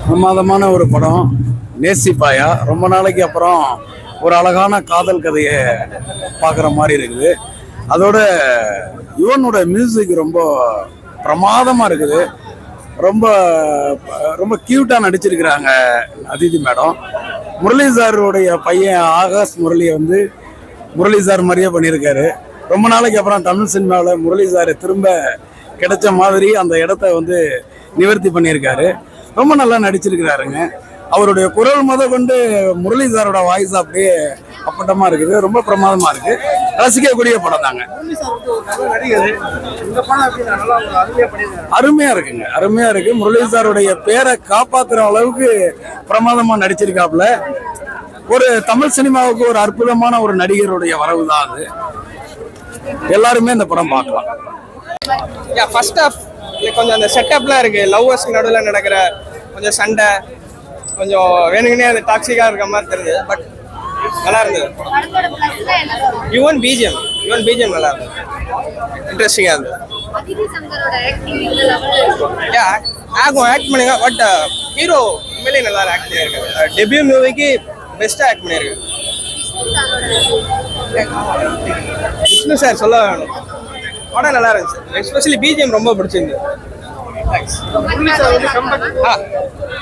பிரமாதமான ஒரு படம் நேசிப்பாயா. ரொம்ப நாளைக்கு அப்புறம் ஒரு அழகான காதல் கதையை பார்க்குற மாதிரி இருக்குது. அதோட யுவனோட மியூசிக் ரொம்ப பிரமாதமாக இருக்குது. ரொம்ப ரொம்ப கியூட்டாக நடிச்சிருக்கிறாங்க அதிதி மேடம். முரளி சாருடைய பையன் ஆகாஷ் முரளியை வந்து முரளி சார் மாதிரியே பண்ணியிருக்காரு. ரொம்ப நாளைக்கு அப்புறம் தமிழ் சினிமாவில் முரளி சார் திரும்ப கிடைச்ச மாதிரி அந்த இடத்த வந்து நிவர்த்தி பண்ணியிருக்காரு. ரொம்ப நல்லா நடிச்சிருக்கிறாருங்க. அவருடைய குரல் கொண்டு முரளி சாரோட வாய்ஸ் அப்படியே அப்பட்டமா இருக்குது. ரொம்ப பிரமாதமா இருக்கு. ரசிக்கக்கூடிய படம் தாங்க. அருமையா இருக்குங்க. அருமையா இருக்கு. முரளி சாருடைய பேரை காப்பாத்துற அளவுக்கு பிரமாதமா நடிச்சிருக்காப்புல. ஒரு தமிழ் சினிமாவுக்கு ஒரு அற்புதமான ஒரு நடிகருடைய வரவு தான் அது. எல்லாருமே இந்த படம் பார்க்கலாம். ஃபர்ஸ்ட் ஹாஃப் கொஞ்சம் அந்த செட்டப்லாம் இருக்கு. லவ்வர்ஸ்க்கு நடுவில் நடக்கிற கொஞ்சம் சண்டை, கொஞ்சம் வேணுங்கன்னே அது டாக்ஸிக்காக இருக்க மாதிரி தெரியுது. பட் நல்லா இருந்தது. யுவன் பிஜிஎம் நல்லா இருந்தது. இன்ட்ரெஸ்டிங்காக இருந்தது. ஆக்ட் பண்ணுங்க. பட் ஹீரோ உண்மையிலேயே நல்லா ஆக்ட் பண்ணியிருக்காரு. டெபியூ மூவிக்கு பெஸ்ட்டாக ஆக்ட் பண்ணியிருக்காரு. விஷ்ணு சார் சொல்ல வேணும். படம் நல்லா இருந்துச்சு. எஸ்பெஷலி பிஜிஎம் ரொம்ப பிடிச்சிருந்தது.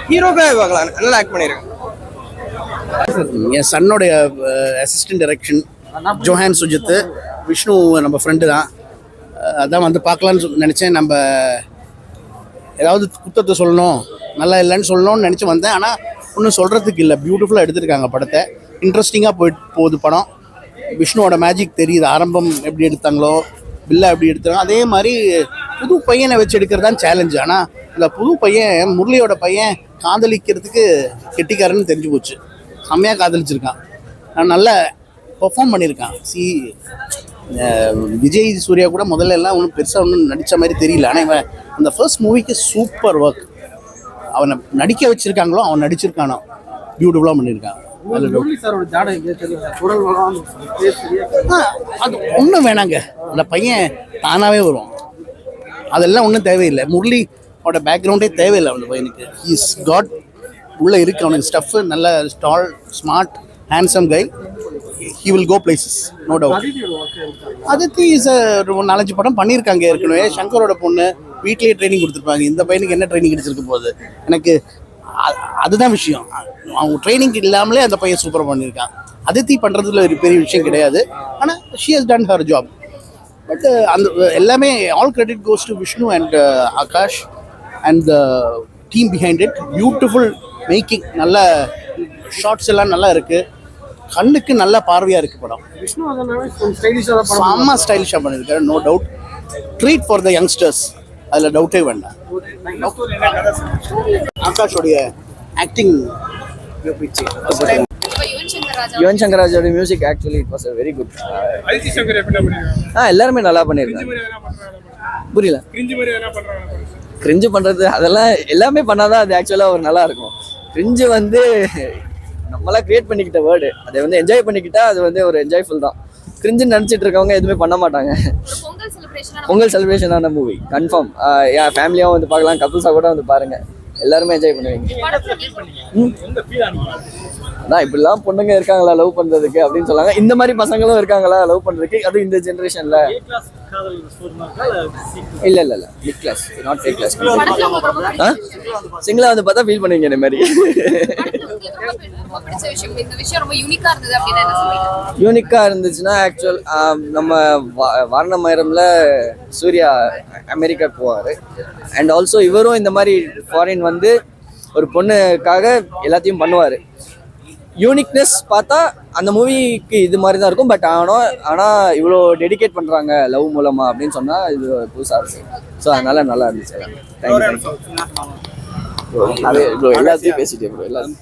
ஹீரோக்காக பார்க்கலாம். நல்லா ஆக்ட் பண்ணியிருக்கேன். என் சன்னோடைய assistant direction Johan Sujith. Vishnu நம்ம ஃப்ரெண்டு தான். அதான் வந்து பார்க்கலான்னு நினச்சேன். நம்ம ஏதாவது குத்தத்தை சொல்லணும், நல்லா இல்லைன்னு சொல்லணும்னு நினச்சி வந்தேன். ஆனால் ஒன்றும் சொல்கிறதுக்கு இல்லை. பியூட்டிஃபுல்லாக எடுத்திருக்காங்க படத்தை. இன்ட்ரெஸ்டிங்காக போகுது படம். விஷ்ணுவோட மேஜிக் தெரியுது. ஆரம்பம் எப்படி எடுத்தாங்களோ, பில்லா எப்படி எடுத்தாங்க, அதே மாதிரி புது பையனை வச்சு எடுக்கிறது தான் சேலஞ்சு. ஆனால் இந்த புது பையன் முரளியோட பையன் காதலிக்கிறதுக்கு கெட்டிக்காரன்னு தெரிஞ்சு போச்சு. செம்மையாக காதலிச்சிருக்கான். நல்லா பெர்ஃபார்ம் பண்ணியிருக்கான். விஜய் சூர்யா கூட முதல்ல எல்லாம் ஒன்றும் பெருசாக ஒன்றும் நடித்த மாதிரி தெரியல. ஆனால் இவன் அந்த ஃபர்ஸ்ட் மூவிக்கு சூப்பர் ஒர்க். அவனை நடிக்க வச்சுருக்காங்களோ அவன் நடிச்சிருக்கானோ பியூட்டிஃபுல்லாக பண்ணியிருக்கான். அது ஒன்றும் வேணாங்க. அந்த பையன் தானாகவே வரும். அதெல்லாம் ஒன்றும் தேவையில்லை. முரளியோட பேக்ரவுண்டே தேவையில்லை. அந்த பையனுக்கு இஸ் காட் உள்ளே இருக்கு. அவனுக்கு ஸ்டஃப்பு நல்ல stall, smart, handsome guy. He will go places, no doubt. Aditi is ஒரு 4-5 படம் பண்ணியிருக்காங்க ஏற்கனவே. சங்கரோட பொண்ணு வீட்லேயே ட்ரைனிங் கொடுத்துருப்பாங்க. இந்த பையனுக்கு என்ன ட்ரைனிங் கிடைச்சிருக்க போகுது? எனக்கு அதுதான் விஷயம். அவங்க ட்ரைனிங் இல்லாமலே அந்த பையன் சூப்பராக பண்ணியிருக்கான். அதித்தி பண்ணுறதுல ஒரு பெரிய விஷயம் கிடையாது. ஆனால் she has done her job. But அந்த எல்லாமே all credit goes to Vishnu and Akash and the team behind it. Beautiful making. நல்ல ஷார்ட்ஸ் எல்லாம் நல்லா இருக்குது. கண்ணுக்கு நல்ல பார்வையாக இருக்குது படம். செம்ம ஸ்டைலிஷாக பண்ணியிருக்காரு, no doubt. Treat for the youngsters, அதில் டவுட்டே வேண்டாம். ஆகாஷோடைய ஆக்டிங் யுவன் சங்கர் ராஜாவோட music actually it was very good. எல்லாருமே நல்லா பண்ணியிருக்காங்க. புரியல. கிரிஞ்சு பண்ணுறது அதெல்லாம் எல்லாமே பண்ணாதான் அது ஆக்சுவலாக ஒரு நல்லா இருக்கும். கிரிஞ்சு வந்து நம்மளாம் கிரியேட் பண்ணிக்கிட்ட வேர்டு. அதை வந்து என்ஜாய் பண்ணிக்கிட்டா அது வந்து ஒரு என்ஜாய்ஃபுல் தான். கிரிஞ்சுன்னு நினச்சிட்டு இருக்கவங்க எதுவுமே பண்ண மாட்டாங்க. பொங்கல் செலிப்ரேஷனான மூவி கன்ஃபார்ம். என் ஃபேமிலியாகவும் வந்து பார்க்கலாம், கப்புள்ஸாக கூட வந்து பாருங்கள். எல்லாருமே என்ஜாய் பண்ணுவீங்க. அதான் இப்படிலாம் பொண்ணுங்க இருக்காங்களா லவ் பண்றதுக்கு அப்படின்னு சொல்லாங்க. இந்த மாதிரி பசங்களும் இருக்காங்களா லவ் பண்றதுக்கு, அதுவும் இந்த ஜென்ரேஷன்ல. இல்ல இல்ல இல்ல mid class, not A class. சிங்கிளா வந்து பார்த்தா ஃபீல் பண்ணுவீங்க இந்த மாதிரி. யூனிக்கா இருந்துச்சுன்னா ஆக்சுவல் நம்ம வாரணமயரம்ல சூர்யா அமெரிக்கா போவார். அண்ட் ஆல்சோ இவரும் இந்த மாதிரி ஃபாரின் வந்து ஒரு பொண்ணுக்காக எல்லாத்தையும் பண்ணுவார். யூனிக்னஸ் பார்த்தா அந்த மூவிக்கு இது மாதிரி தான் இருக்கும். பட் ஆனால் இவ்வளோ டெடிகேட் பண்ணுறாங்க லவ் மூலமாக அப்படின்னு சொன்னால் இது புதுசாக இருக்கு. ஸோ அதனால நல்லா இருந்துச்சு. தேங்க்யூ. ப்ரோ எல்லாத்தையும் பேசிட்டேன் ப்ரோ எல்லாத்தையும்.